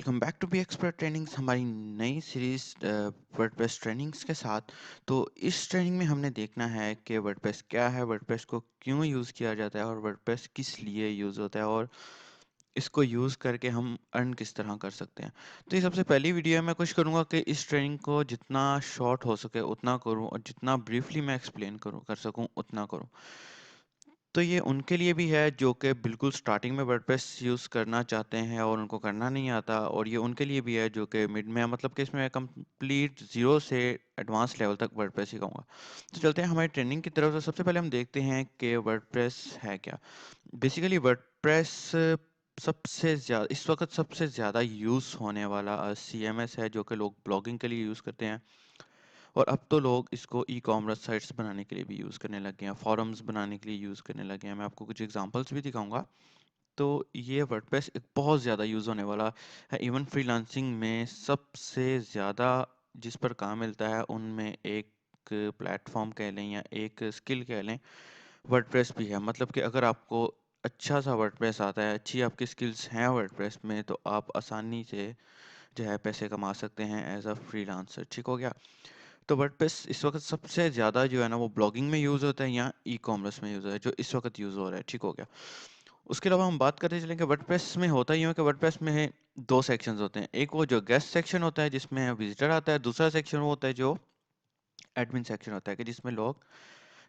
Welcome back to be expert trainings हमारी नई series WordPress trainings के साथ। तो इस ट्रेनिंग में हमने देखना है कि वर्डप्रेस क्या है, वर्डप्रेस को क्यों यूज़ किया जाता है और वर्डप्रेस किस लिए यूज़ होता है और इसको यूज़ करके हम अर्न किस तरह कर सकते हैं। तो ये सबसे पहली वीडियो है। मैं कोशिश करूँगा कि इस ट्रेनिंग को जितना शॉर्ट हो सके उतना करूँ और जितना ब्रीफली मैं एक्सप्लेन करूँ कर सकूँ उतना करूँ। तो ये उनके लिए भी है जो कि बिल्कुल स्टार्टिंग में वर्डप्रेस यूज़ करना चाहते हैं और उनको करना नहीं आता, और ये उनके लिए भी है जो कि मिड में मतलब कि इसमें कंप्लीट ज़ीरो से एडवांस लेवल तक वर्डप्रेस सिखाऊंगा। तो चलते हैं हमारी ट्रेनिंग की तरफ। से सबसे पहले हम देखते हैं कि वर्डप्रेस है क्या। बेसिकली वर्डप्रेस सबसे ज़्यादा इस वक्त सबसे ज़्यादा यूज़ होने वाला CMS है जो कि लोग ब्लॉगिंग के लिए यूज़ करते हैं। और अब तो लोग इसको ई कॉमर्स साइट्स बनाने के लिए भी यूज़ करने लगे हैं, फॉरम्स बनाने के लिए यूज़ करने लगे हैं। मैं आपको कुछ एग्जांपल्स भी दिखाऊंगा। तो ये वर्डप्रेस एक बहुत ज़्यादा यूज़ होने वाला है। इवन फ्रीलांसिंग में सबसे ज़्यादा जिस पर काम मिलता है उनमें एक प्लेटफॉर्म कह लें या एक स्किल कह लें, वर्डप्रेस भी है। मतलब कि अगर आपको अच्छा सा वर्डप्रेस आता है, अच्छी आपकी स्किल्स हैं वर्डप्रेस में, तो आप आसानी से जो है पैसे कमा सकते हैं एज अ फ्रीलांसर। ठीक हो गया। तो वर्डप्रेस इस वक्त सबसे ज़्यादा जो है ना वो ब्लॉगिंग में यूज़ होता है या ई कॉमर्स में यूज़ होता है, जो इस वक्त यूज़ हो रहा है। ठीक हो गया। उसके अलावा हम बात करते चलेंगे वर्डप्रेस में होता ही है कि वर्डप्रेस में दो सेक्शंस होते हैं। एक वो जो गेस्ट सेक्शन होता है जिसमें विजिटर आता है, दूसरा सेक्शन वो होता है जो एडमिन सेक्शन होता है कि जिसमें लोग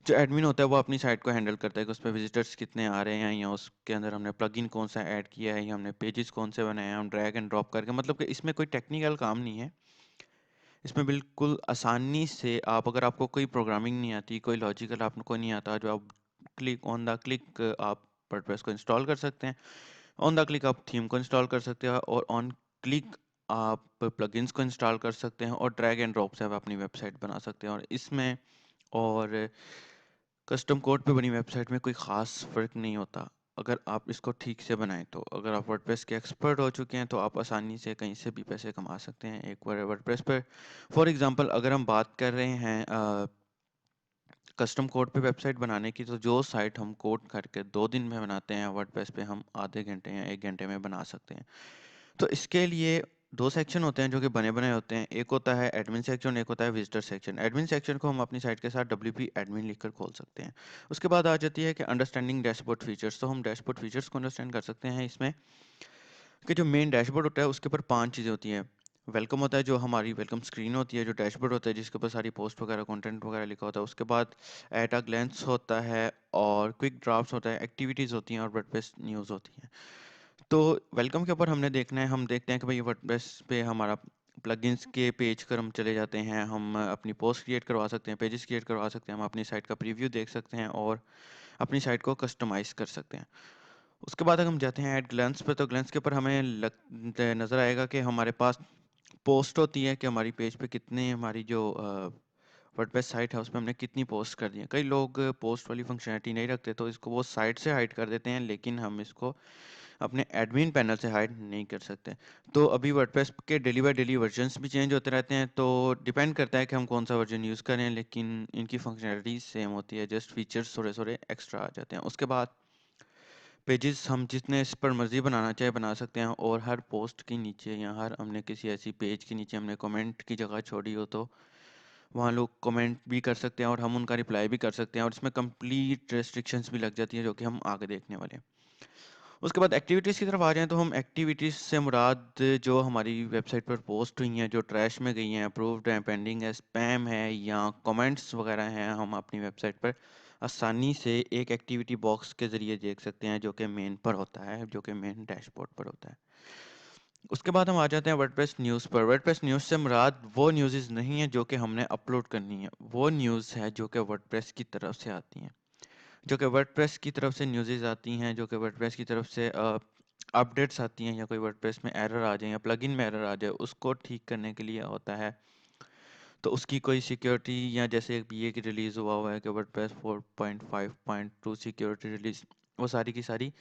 जो एडमिन होता है वो अपनी साइट को हैंडल करता है कि उसमें विजिटर्स कितने आ रहे हैं या उसके अंदर हमने प्लगइन कौन सा ऐड किया है या हमने पेजेस कौन से बनाए हैं, हम ड्रैग एंड ड्रॉप करके। मतलब कि इसमें कोई टेक्निकल काम नहीं है। इसमें बिल्कुल आसानी से आप, अगर आपको कोई प्रोग्रामिंग नहीं आती, कोई लॉजिकल आपको नहीं आता, जो आप क्लिक ऑन द क्लिक आप वर्डप्रेस को इंस्टॉल कर सकते हैं। ऑन द क्लिक आप थीम को इंस्टॉल कर सकते हैं और ऑन क्लिक आप प्लगइन्स को इंस्टॉल कर सकते हैं और ड्रैग एंड ड्रॉप से आप अपनी वेबसाइट बना सकते हैं। और इसमें और कस्टम कोड पे बनी वेबसाइट में कोई ख़ास फ़र्क नहीं होता अगर आप इसको ठीक से बनाएं। तो अगर आप वर्डप्रेस के एक्सपर्ट हो चुके हैं तो आप आसानी से कहीं से भी पैसे कमा सकते हैं एक बार वर्डप्रेस पर। फॉर एग्जांपल अगर हम बात कर रहे हैं कस्टम कोड पे वेबसाइट बनाने की, तो जो साइट हम कोड करके 2 दिन में बनाते हैं वर्डप्रेस पे हम आधे घंटे या 1 घंटे में बना सकते हैं। तो इसके लिए दो सेक्शन होते हैं जो कि बने बनाए होते हैं। एक होता है एडमिन सेक्शन, एक होता है विजिटर सेक्शन। एडमिन सेक्शन को हम अपनी साइट के साथ WP एडमिन लिखकर खोल सकते हैं। उसके बाद आ जाती है कि अंडरस्टैंडिंग डैशबोर्ड फीचर्स। तो हम डैशबोर्ड फीचर्स को अंडरस्टैंड कर सकते हैं इसमें कि जो मेन डैशबोर्ड होता है उसके ऊपर 5 चीज़ें होती हैं। वेलकम होता है, जो हमारी वेलकम स्क्रीन होती है, जो डैशबोर्ड होता है जिसके ऊपर सारी पोस्ट वगैरह कंटेंट वगैरह लिखा होता है। उसके बाद एट अ ग्लैंस होता है और क्विक ड्राफ्ट्स होता है, एक्टिविटीज़ होती हैं और वर्डप्रेस न्यूज़ होती हैं। तो वेलकम के ऊपर हमने देखना है, हम देखते हैं कि भाई वर्डप्रेस पे हमारा प्लगइन्स के पेज पर हम चले जाते हैं, हम अपनी पोस्ट क्रिएट करवा सकते हैं, पेजेस क्रिएट करवा सकते हैं, हम अपनी साइट का प्रीव्यू देख सकते हैं और अपनी साइट को कस्टमाइज़ कर सकते हैं। उसके बाद अगर हम जाते हैं एट ग्लैंस पे, तो ग्लैंस के ऊपर हमें नज़र आएगा कि हमारे पास पोस्ट होती है कि हमारी पेज पे कितने, हमारी जो वर्डप्रेस साइट है उसमें हमने कितनी पोस्ट कर दी है। कई लोग पोस्ट वाली फंक्शनैलिटी नहीं रखते तो इसको वो साइट से हाइड कर देते हैं, लेकिन हम इसको अपने एडमिन पैनल से हाइड नहीं कर सकते। तो अभी वर्डप्रेस के डेली बाय डेली वर्जन्स भी चेंज होते रहते हैं, तो डिपेंड करता है कि हम कौन सा वर्जन यूज़ करें, लेकिन इनकी फंक्शनैलिटी सेम होती है, जस्ट फीचर्स थोड़े थोड़े एक्स्ट्रा आ जाते हैं। उसके बाद पेजेस हम जितने इस पर मर्जी बनाना चाहे बना सकते हैं, और हर पोस्ट के नीचे या हर हमने किसी ऐसी पेज के नीचे हमने कमेंट की जगह छोड़ी हो तो वहाँ लोग कमेंट भी कर सकते हैं और हम उनका रिप्लाई भी कर सकते हैं, और इसमें कंप्लीट रेस्ट्रिक्शंस भी लग जाती हैं जो कि हम आगे देखने वाले हैं। उसके बाद एक्टिविटीज़ की तरफ आ जाएँ तो हम एक्टिविटीज़ से मुराद जो हमारी वेबसाइट पर पोस्ट हुई हैं, जो ट्रैश में गई हैं, अप्रूव्ड हैं, पेंडिंग है, स्पैम है या कमेंट्स वगैरह हैं, हम अपनी वेबसाइट पर आसानी से एक एक्टिविटी बॉक्स के ज़रिए देख सकते हैं जो कि मेन पर होता है, जो कि मेन डैशबोर्ड पर होता है। उसके बाद हम आ जाते हैं वर्डप्रेस न्यूज़ पर। वर्डप्रेस न्यूज़ से मुराद वो न्यूज़ नहीं है जो कि हमने अपलोड करनी है, वो न्यूज़ है जो कि वर्डप्रेस की तरफ से आती हैं, जो कि वर्डप्रेस की तरफ से न्यूज़ेज़ आती हैं, जो कि वर्डप्रेस की तरफ से अपडेट्स आती हैं, या कोई वर्डप्रेस में एरर आ जाए या प्लगइन में एरर आ जाए उसको ठीक करने के लिए होता है। तो उसकी कोई सिक्योरिटी, या जैसे एक BA की रिलीज़ हुआ है कि वर्डप्रेस 4.5.2 सिक्योरिटी रिलीज़, वो सारी की सारी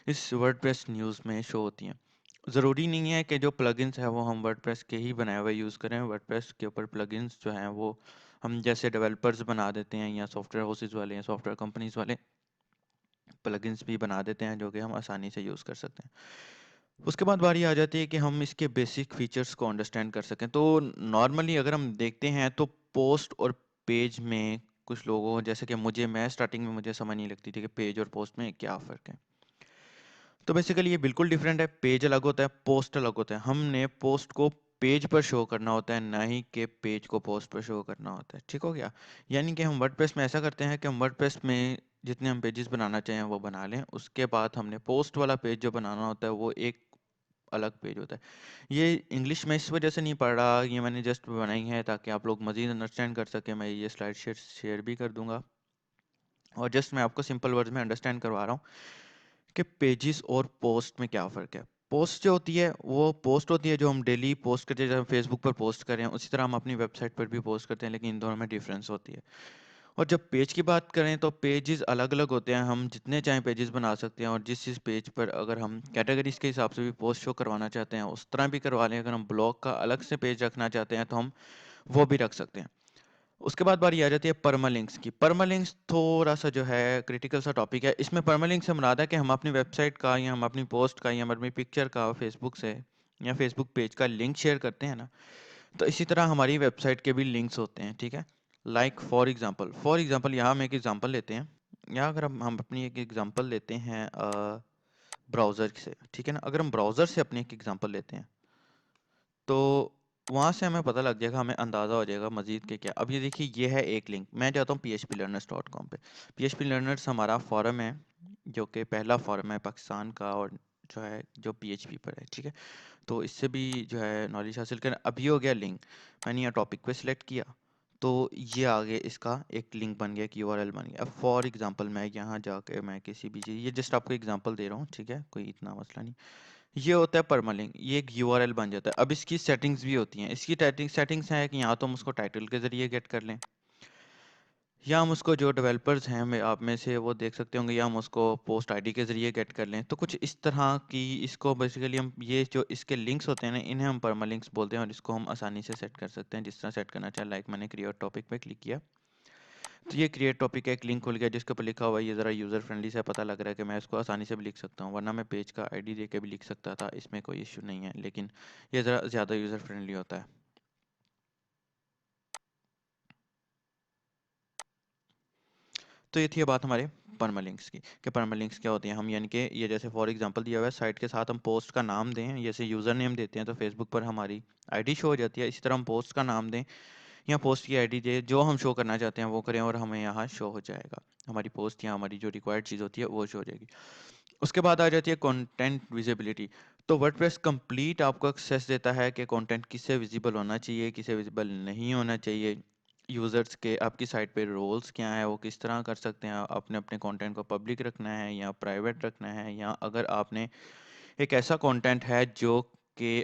इस वर्डप्रेस न्यूज़ में शो होती हैं। ज़रूरी नहीं है कि जो प्लगइन्स हैं वो हम वर्डप्रेस के ही बनाए हुए यूज़ करें। वर्डप्रेस के ऊपर प्लगइन्स जो हैं वो हम जैसे डेवलपर्स बना देते हैं या सॉफ्टवेयर हाउसेस वाले या सॉफ्टवेयर कंपनीज वाले प्लगइन्स भी बना देते हैं जो कि हम आसानी से यूज़ कर सकते हैं। उसके बाद बारी आ जाती है कि हम इसके बेसिक फीचर्स को अंडरस्टैंड कर सकें। तो नॉर्मली अगर हम देखते हैं तो पोस्ट और पेज में कुछ लोगों जैसे कि मैं स्टार्टिंग में मुझे समझ नहीं लगती थी कि पेज और पोस्ट में क्या फ़र्क है। तो बेसिकली ये बिल्कुल डिफरेंट है। पेज अलग होता है, पोस्ट अलग होता है। हमने पोस्ट को पेज पर शो करना होता है, ना ही कि पेज को पोस्ट पर शो करना होता है। ठीक हो गया? यानी कि हम वर्डप्रेस में ऐसा करते हैं कि हम वर्डप्रेस में जितने हम पेजेस बनाना चाहें वो बना लें। उसके बाद हमने पोस्ट वाला पेज जो बनाना होता है वो एक अलग पेज होता है। ये इंग्लिश में इस वजह से नहीं पढ़ रहा, ये मैंने जस्ट बनाई है ताकि आप लोग मज़ीद अंडरस्टैंड कर सकें। मैं ये स्लाइड शेयर भी कर दूंगा और जस्ट मैं आपको सिंपल वर्ड्स में अंडरस्टैंड करवा रहा हूँ कि पेजेस और पोस्ट में क्या फ़र्क है। पोस्ट जो होती है वो पोस्ट होती है जो हम डेली पोस्ट करते हैं, जैसे हम फेसबुक पर पोस्ट कर रहे हैं उसी तरह हम अपनी वेबसाइट पर भी पोस्ट करते हैं, लेकिन इन दोनों में डिफरेंस होती है। और जब पेज की बात करें तो पेजेस अलग अलग होते हैं, हम जितने चाहें पेजेस बना सकते हैं और जिस जिस पेज पर अगर हम कैटेगरीज के हिसाब से भी पोस्ट शो करवाना चाहते हैं उस तरह भी करवा लें। अगर हम ब्लॉग का अलग से पेज रखना चाहते हैं तो हम वो भी रख सकते हैं। उसके बाद बारी आ जाती है परमालिंक्स की। परमालिंक्स थोड़ा सा जो है क्रिटिकल सा टॉपिक है। इसमें परमालिंक से मुराद है कि हम अपनी वेबसाइट का या हम अपनी पोस्ट का या हम अपनी पिक्चर का फेसबुक से या फेसबुक पेज का लिंक शेयर करते हैं ना, तो इसी तरह हमारी वेबसाइट के भी लिंक्स होते हैं। ठीक है? लाइक फॉर एग्जांपल यहाँ हम एक एग्जांपल लेते हैं। या अगर हम अपनी एक एग्जांपल लेते हैं ब्राउज़र से। ठीक है ना? अगर हम ब्राउज़र से अपनी एक एग्जांपल लेते हैं तो वहाँ से हमें पता लग जाएगा, हमें अंदाज़ा हो जाएगा मज़ीद के क्या। अब ये देखिए, ये है एक लिंक। मैं जाता हूँ phplearners.com पे। phplearners हमारा फोरम है जो कि पहला फोरम है पाकिस्तान का और जो है जो PHP पर है। ठीक है? तो इससे भी जो है नॉलेज हासिल करें। अब ये हो गया लिंक। मैंने यहाँ टॉपिक पे सिलेक्ट किया तो ये आगे इसका एक लिंक बन गया, एक URL बन गया। अब फॉर एग्जांपल मैं यहाँ जाके मैं किसी भी चीज़, ये जस्ट आपको एग्जांपल दे रहा हूँ। ठीक है? कोई इतना मसला नहीं। ये होता है परमालिंक, ये एक यूआरएल बन जाता है। अब इसकी सेटिंग्स भी होती हैं। इसकी सेटिंग्स है कि या तो हम उसको टाइटल के ज़रिए गेट कर लें, या हम उसको, जो डेवलपर्स हैं में आप में से वो देख सकते होंगे, या हम उसको पोस्ट आईडी के ज़रिए गेट कर लें। तो कुछ इस तरह की इसको बेसिकली हम, ये जो इसके लिंक्स होते हैं ना, इन्हें हम परमालिंक्स बोलते हैं और इसको हम आसानी से सेट कर सकते हैं जिस तरह सेट करना चाहें। लाइक मैंने क्रिएट टॉपिक पे क्लिक किया तो ये क्रिएट टॉपिक का एक लिंक खुल गया जिसके ऊपर लिखा हुआ है। ये ज़रा यूज़र फ्रेंडली से पता लग रहा है कि मैं इसको आसानी से भी लिख सकता हूँ, वरना मैं पेज का आईडी दे के भी लिख सकता था, इसमें कोई इशू नहीं है, लेकिन ये ज़रा ज़्यादा यूज़र फ्रेंडली होता है। तो ये थी बात हमारे परमालिंक्स की कि परमालिंक्स क्या होती हैं। हम यानी कि ये जैसे फॉर एग्जांपल दिया हुआ है, साइट के साथ हम पोस्ट का नाम दें, जैसे यूज़र नेम देते हैं तो फेसबुक पर हमारी आईडी शो हो जाती है। इसी तरह हम पोस्ट का नाम दें या पोस्ट की आईडी दें, जो हम शो करना चाहते हैं वो करें और हमें यहाँ शो हो जाएगा। हमारी पोस्ट या हमारी जो रिक्वायर्ड चीज़ होती है वो शो हो जाएगी। उसके बाद आ जाती है कंटेंट विजिबिलिटी। तो वर्डप्रेस कंप्लीट आपको एक्सेस देता है कि कंटेंट किससे विजिबल होना चाहिए, किसे विजिबल नहीं होना चाहिए। यूज़र्स के आपकी साइट पे रोल्स क्या है, वो किस तरह कर सकते हैं, आपने अपने कंटेंट को पब्लिक रखना है या प्राइवेट रखना है, या अगर आपने एक ऐसा कंटेंट है जो कि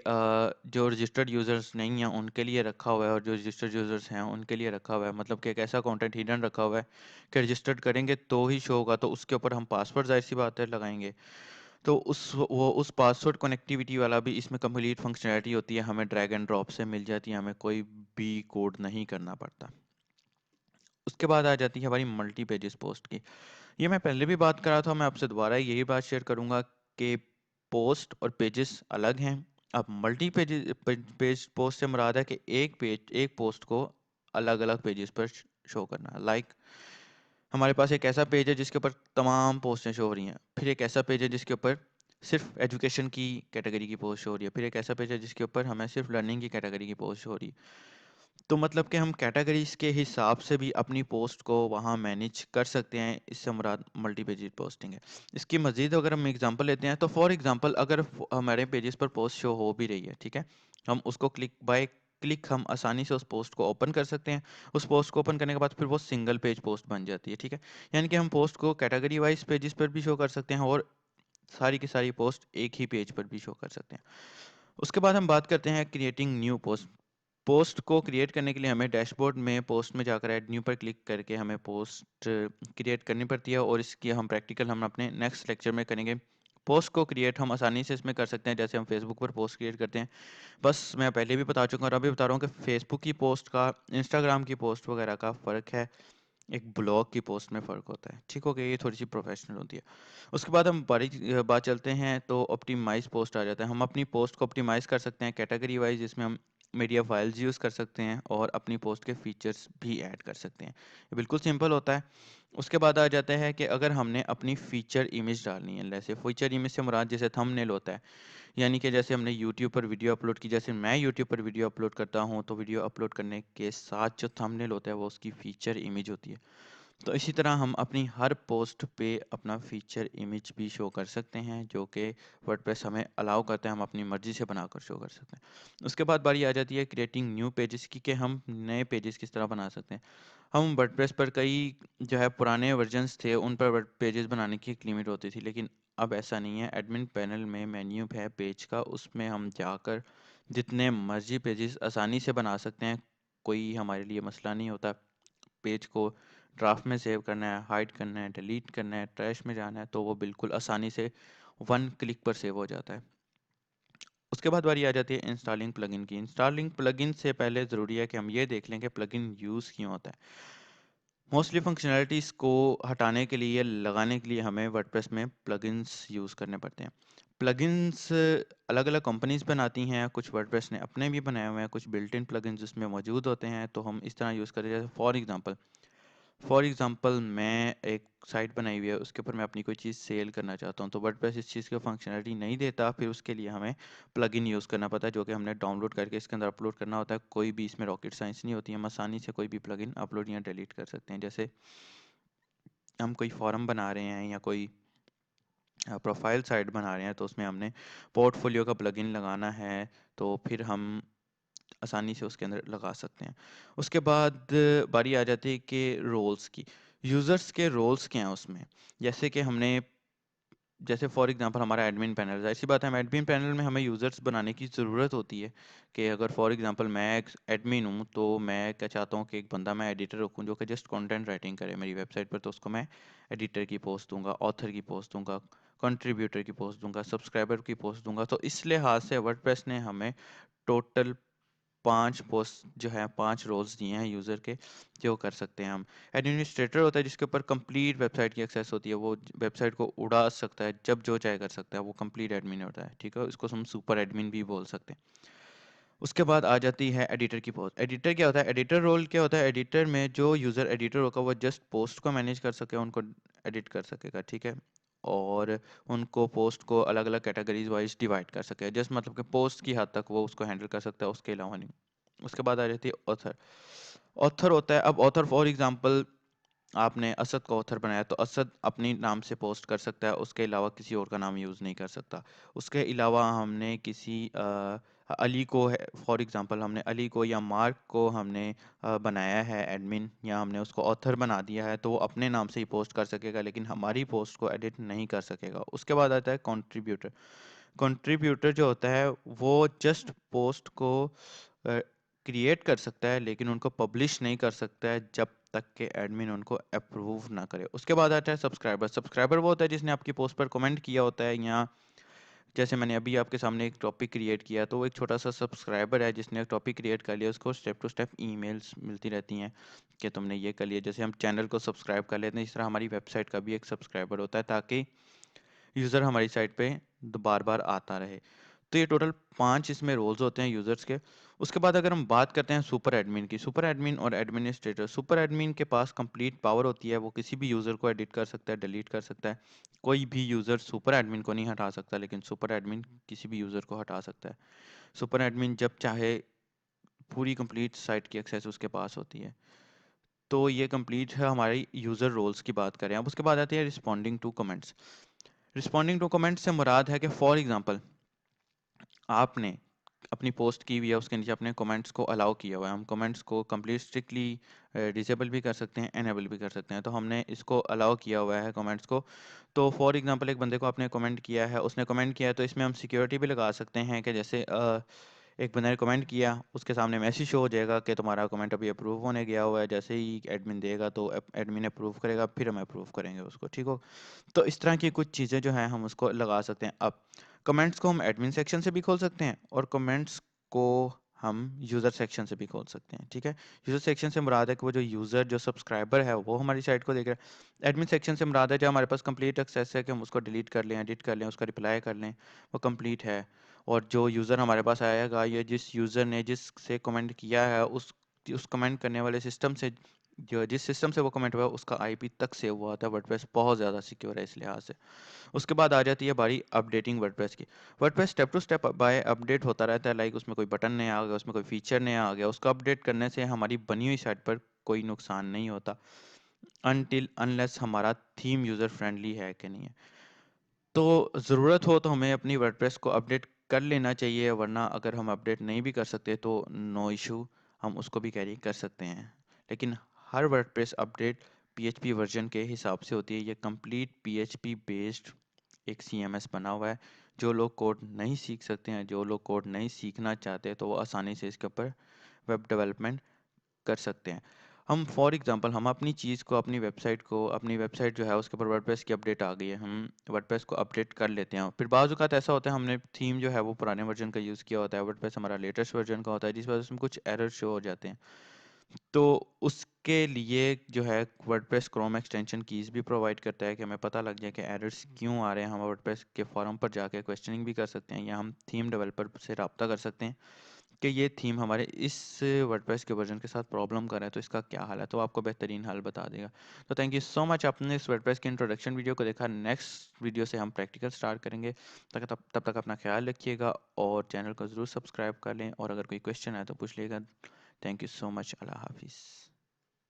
जो रजिस्टर्ड यूज़र्स नहीं हैं उनके लिए रखा हुआ है और जो रजिस्टर्ड यूज़र्स हैं उनके लिए रखा हुआ है। मतलब कि एक ऐसा कंटेंट हिडन रखा हुआ है कि रजिस्टर्ड करेंगे तो ही शो होगा, तो उसके ऊपर हम पासवर्ड ज़ाहिर सी बात है लगाएंगे। तो उस पासवर्ड कनेक्टिविटी वाला भी इसमें कंप्लीट फंक्शनैलिटी होती है, हमें ड्रैग एंड ड्रॉप से मिल जाती है, हमें कोई भी कोड नहीं करना पड़ता। उसके बाद आ जाती है हमारी मल्टी पेजेस पोस्ट की। ये मैं पहले भी बात कर रहा था, मैं आपसे दोबारा यही बात शेयर करूंगा कि पोस्ट और पेजेस अलग हैं। अब मल्टी पेज पोस्ट से मुराद है कि एक पोस्ट को अलग अलग पेजेस पर शो करना। लाइक हमारे पास एक ऐसा पेज है जिसके ऊपर तमाम पोस्टें शो हो रही हैं, फिर एक ऐसा पेज है जिसके ऊपर सिर्फ एजुकेशन की कैटेगरी की पोस्ट हो रही है, फिर एक ऐसा पेज है जिसके ऊपर हमें सिर्फ लर्निंग की कैटेगरी की पोस्ट हो रही है। तो मतलब कि हम कैटेगरीज के हिसाब से भी अपनी पोस्ट को वहाँ मैनेज कर सकते हैं। इससे मुराद मल्टी पेजेस पोस्टिंग है। इसकी मजीद अगर हम एग्जांपल लेते हैं तो फॉर एग्जांपल अगर हमारे पेजेस पर पोस्ट शो हो भी रही है, ठीक है, हम उसको क्लिक बाय क्लिक हम आसानी से उस पोस्ट को ओपन कर सकते हैं। उस पोस्ट को ओपन करने के बाद फिर वो सिंगल पेज पोस्ट बन जाती है। ठीक है? यानी कि हम पोस्ट को कैटेगरी वाइज पेजेस पर भी शो कर सकते हैं और सारी की सारी पोस्ट एक ही पेज पर भी शो कर सकते हैं। उसके बाद हम बात करते हैं क्रिएटिंग न्यू पोस्ट। पोस्ट को क्रिएट करने के लिए हमें डैशबोर्ड में पोस्ट में जाकर ऐड न्यू पर क्लिक करके हमें पोस्ट क्रिएट करनी पड़ती है और इसकी हम प्रैक्टिकल हम अपने नेक्स्ट लेक्चर में करेंगे। पोस्ट को क्रिएट हम आसानी से इसमें कर सकते हैं जैसे हम फेसबुक पर पोस्ट क्रिएट करते हैं। बस मैं पहले भी बता चुका हूँ और अभी बता रहा हूँ कि फेसबुक की पोस्ट का इंस्टाग्राम की पोस्ट वगैरह का फ़र्क है। एक ब्लॉग की पोस्ट में फ़र्क होता है। ठीक हो गया, ये थोड़ी-सी प्रोफ़ेशनल होती है। उसके बाद हम बात चलते हैं तो ऑप्टिमाइज़ पोस्ट आ जाता है। हम अपनी पोस्ट को ऑप्टिमाइज़ कर सकते हैं कैटेगरी वाइज़, जिसमें हम मीडिया फाइल्स यूज़ कर सकते हैं और अपनी पोस्ट के फीचर्स भी ऐड कर सकते हैं। ये बिल्कुल सिंपल होता है। उसके बाद आ जाता है कि अगर हमने अपनी फीचर इमेज डालनी है, जैसे फीचर इमेज से मुराद जैसे थंबनेल होता है, यानी कि जैसे हमने यूट्यूब पर वीडियो अपलोड की, जैसे मैं यूट्यूब पर वीडियो अपलोड करता हूँ, तो वीडियो अपलोड करने के साथ जो थंबनेल होता है वो उसकी फीचर इमेज होती है। तो इसी तरह हम अपनी हर पोस्ट पे अपना फीचर इमेज भी शो कर सकते हैं, जो कि वर्डप्रेस हमें अलाउ करता है, हम अपनी मर्ज़ी से बनाकर शो कर सकते हैं। उसके बाद बारी आ जाती है क्रिएटिंग न्यू पेजेस की, कि हम नए पेजेस किस तरह बना सकते हैं। हम वर्डप्रेस पर कई जो है पुराने वर्जन्स थे, उन पर वर्ड पेजेस बनाने की एक लिमिट होती थी, लेकिन अब ऐसा नहीं है। एडमिन पैनल में मेन्यू है पेज का, उसमें हम जाकर जितने मर्ज़ी पेजेस आसानी से बना सकते हैं। कोई हमारे लिए मसला नहीं होता। पेज को ड्राफ्ट में सेव करना है, हाइड करना है, डिलीट करना है, ट्रैश में जाना है, तो वो बिल्कुल आसानी से वन क्लिक पर सेव हो जाता है। उसके बाद बारी आ जाती है इंस्टॉलिंग प्लगइन की। इंस्टॉलिंग प्लगइन से पहले ज़रूरी है कि हम ये देख लें कि प्लगइन यूज़ क्यों होता है। मोस्टली फंक्शनैलिटीज़ को हटाने के लिए, लगाने के लिए हमें वर्डप्रेस में प्लगइन्स यूज़ करने पड़ते हैं। प्लगइन्स अलग-अलग कंपनीज़ बनाती हैं, कुछ वर्डप्रेस ने अपने भी बनाए हुए हैं, कुछ बिल्ट इन प्लगइन्स उसमें मौजूद होते हैं, तो हम इस तरह यूज़ करें। जैसे फॉर एग्ज़ाम्पल मैं एक साइट बनाई हुई है, उसके ऊपर मैं अपनी कोई चीज़ सेल करना चाहता हूँ, तो वर्डप्रेस इस चीज़ की फंक्शनैलिटी नहीं देता, फिर उसके लिए हमें प्लगइन यूज़ करना पड़ता है, जो कि हमने डाउनलोड करके इसके अंदर अपलोड करना होता है। कोई भी इसमें रॉकेट साइंस नहीं होती है, हम आसानी से कोई भी प्लगइन अपलोड या डिलीट कर सकते हैं। जैसे हम कोई फॉर्म बना रहे हैं या कोई प्रोफाइल साइट बना रहे हैं, तो उसमें हमने पोर्टफोलियो का प्लगइन लगाना है, तो फिर हम आसानी से उसके अंदर लगा सकते हैं। उसके बाद बारी आ जाती है कि रोल्स की। यूज़र्स के रोल्स क्या हैं उसमें? जैसे कि हमने, जैसे फॉर एग्ज़ाम्पल हमारा एडमिन पैनल, ज़ाहिर-सी बात है, हम एडमिन पैनल में हमें यूज़र्स बनाने की ज़रूरत होती है, कि अगर फॉर एग्ज़ाम्पल मैं एक एडमिन हूँ, तो मैं क्या चाहता हूँ कि एक बंदा मैं एडिटर रखूँ जो कि जस्ट कंटेंट राइटिंग करे मेरी वेबसाइट पर, तो उसको मैं एडिटर की पोस्ट दूँगा, ऑथर की पोस्ट दूँगा, कंट्रीब्यूटर की पोस्ट दूँगा, सब्सक्राइबर की पोस्ट दूँगा। तो इस लिहाज से वर्डप्रेस ने हमें टोटल 5 पोस्ट जो है, 5 रोल्स दिए हैं यूज़र के, जो कर सकते हैं हम। एडमिनिस्ट्रेटर होता है जिसके ऊपर कंप्लीट वेबसाइट की एक्सेस होती है, वो वेबसाइट को उड़ा सकता है, जब जो चाहे कर सकता है, वो कंप्लीट एडमिन होता है, ठीक है? इसको हम सुपर एडमिन भी बोल सकते हैं। उसके बाद आ जाती है एडिटर की पोस्ट। एडिटर क्या होता है? एडिटर रोल क्या होता है? एडिटर में जो यूज़र एडिटर होगा, वो जस्ट पोस्ट को मैनेज कर सके, उनको एडिट कर सकेगा, ठीक है? और उनको पोस्ट को अलग-अलग कैटेगरीज़ वाइज़ डिवाइड कर सके। जस्ट मतलब कि पोस्ट की हद तक वो उसको हैंडल कर सकता है, उसके अलावा नहीं। उसके बाद आ जाती है ऑथर। ऑथर होता है, अब ऑथर फॉर एग्ज़ाम्पल आपने असद को ऑथर बनाया, तो असद अपने नाम से पोस्ट कर सकता है, उसके अलावा किसी और का नाम यूज़ नहीं कर सकता। उसके अलावा हमने किसी अली को है, फॉर एग्ज़ाम्पल हमने अली को या मार्क को हमने बनाया है एडमिन, या हमने उसको ऑथर बना दिया है, तो वो अपने नाम से ही पोस्ट कर सकेगा, लेकिन हमारी पोस्ट को एडिट नहीं कर सकेगा। उसके बाद आता है कंट्रीब्यूटर। कंट्रीब्यूटर जो होता है, वो जस्ट पोस्ट को क्रिएट कर सकता है, लेकिन उनको पब्लिश नहीं कर सकता है जब तक कि एडमिन उनको अप्रूव ना करे। उसके बाद आता है सब्सक्राइबर। सब्सक्राइबर वो होता है जिसने आपकी पोस्ट पर कमेंट किया होता है, या जैसे मैंने अभी आपके सामने एक टॉपिक क्रिएट किया, तो वो एक छोटा सा सब्सक्राइबर है जिसने एक टॉपिक क्रिएट कर लिया, उसको स्टेप टू स्टेप ईमेल्स मिलती रहती हैं कि तुमने ये कर लिया। जैसे हम चैनल को सब्सक्राइब कर लेते हैं, इस तरह हमारी वेबसाइट का भी एक सब्सक्राइबर होता है, ताकि यूज़र हमारी साइट पे बार बार आता रहे। तो ये टोटल 5 इसमें रोल्स होते हैं यूज़र्स के। उसके बाद अगर हम बात करते हैं सुपर एडमिन की, सुपर एडमिन और एडमिनिस्ट्रेटर। सुपर एडमिन के पास कंप्लीट पावर होती है, वो किसी भी यूज़र को एडिट कर सकता है, डिलीट कर सकता है। कोई भी यूज़र सुपर एडमिन को नहीं हटा सकता, लेकिन सुपर एडमिन किसी भी यूज़र को हटा सकता है। सुपर एडमिन जब चाहे पूरी कंप्लीट साइट की एक्सेस उसके पास होती है। तो ये कंप्लीट है हमारी यूज़र रोल्स की बात करें। अब उसके बाद आती है responding to comments. Responding to comments से मुराद है कि फॉर एग्ज़ाम्पल आपने अपनी पोस्ट की हुई है, उसके नीचे अपने कमेंट्स को अलाउ किया हुआ है। हम कमेंट्स को कंप्लीट स्ट्रिक्टली डिसेबल भी कर सकते हैं, एनेबल भी कर सकते हैं। तो हमने इसको अलाउ किया हुआ है कमेंट्स को। तो फॉर एग्जांपल एक बंदे को आपने कमेंट किया है, उसने कमेंट किया है, तो इसमें हम सिक्योरिटी भी लगा सकते हैं कि जैसे एक बंदे ने कमेंट किया, उसके सामने मैसेज शो हो जाएगा कि तुम्हारा कमेंट अभी अप्रूव होने गया हुआ है। जैसे ही एडमिन देगा, तो एडमिन अप्रूव करेगा, फिर हम अप्रूव करेंगे उसको, ठीक हो? तो इस तरह की कुछ चीज़ें जो हैं, हम उसको लगा सकते हैं। अब कमेंट्स को हम एडमिन सेक्शन से भी खोल सकते हैं, और कमेंट्स को हम यूज़र सेक्शन से भी खोल सकते हैं, ठीक है। यूज़र सेक्शन से मुराद है कि वो जो यूज़र जो सब्सक्राइबर है वो हमारी साइट को देख रहा है। एडमिन सेक्शन से मुराद है जो हमारे पास कंप्लीट एक्सेस है कि हम उसको डिलीट कर लें, एडिट कर लें, उसका रिप्लाई कर लें, वो कंप्लीट है। और जो यूज़र हमारे पास आएगा या जिस यूज़र ने जिससे कमेंट किया है उस कमेंट करने वाले सिस्टम से, जो जिस सिस्टम से वो कमेंट हुआ उसका आईपी तक सेव हुआ होता है। वर्डप्रेस बहुत ज़्यादा सिक्योर है इस लिहाज से। उसके बाद आ जाती है बारी अपडेटिंग वर्डप्रेस की। WordPress step to step by update होता रहता है, लाइक उसमें कोई बटन नया आ गया, उसमें कोई फीचर नया आ गया, उसका अपडेट करने से हमारी बनी हुई साइट पर कोई नुकसान नहीं होता अनटिल अनलेस हमारा थीम यूज़र फ्रेंडली है कि नहीं है। तो ज़रूरत हो तो हमें अपनी वर्डप्रेस को अपडेट कर लेना चाहिए, वरना अगर हम अपडेट नहीं भी कर सकते तो नो इशू, हम उसको भी कैरी कर सकते हैं। लेकिन हर वर्डप्रेस अपडेट पीएचपी वर्जन के हिसाब से होती है। ये कंप्लीट पीएचपी बेस्ड एक सीएमएस बना हुआ है। जो लोग कोड नहीं सीख सकते हैं, जो लोग कोड नहीं सीखना चाहते, तो वो आसानी से इसके ऊपर वेब डेवलपमेंट कर सकते हैं। हम फॉर एग्जांपल हम अपनी चीज़ को, अपनी वेबसाइट जो है उसके ऊपर वर्डप्रेस की अपडेट आ गई है, हम वर्डप्रेस को अपडेट कर लेते हैं। फिर बाज़ औक़ात ऐसा होता है हमने थीम जो है वो पुराने वर्जन का यूज़ किया होता है, वर्डप्रेस हमारा लेटेस्ट वर्जन का होता है, जिस वजह से उसमें कुछ एरर शो हो जाते हैं। तो उसके लिए जो है वर्डप्रेस क्रोम एक्सटेंशन कीज़ भी प्रोवाइड करता है कि हमें पता लग जाए कि एरर्स क्यों आ रहे हैं। हम वर्डप्रेस के फोरम पर जाके क्वेश्चनिंग भी कर सकते हैं, या हम थीम डेवलपर से रब्ता कर सकते हैं कि ये थीम हमारे इस वर्डप्रेस के वर्जन के साथ प्रॉब्लम कर रहा है, तो इसका क्या हल है, तो आपको बेहतरीन हल बता देगा। तो थैंक यू सो मच, आपने इस वर्डप्रेस के इंट्रोडक्शन वीडियो को देखा। नेक्स्ट वीडियो से हम प्रैक्टिकल स्टार्ट करेंगे। तब तक अपना ख्याल रखिएगा और चैनल को ज़रूर सब्सक्राइब कर लें, और अगर कोई क्वेश्चन है तो पूछ लिएगा। Thank you so much. अल्लाह हाफिज़।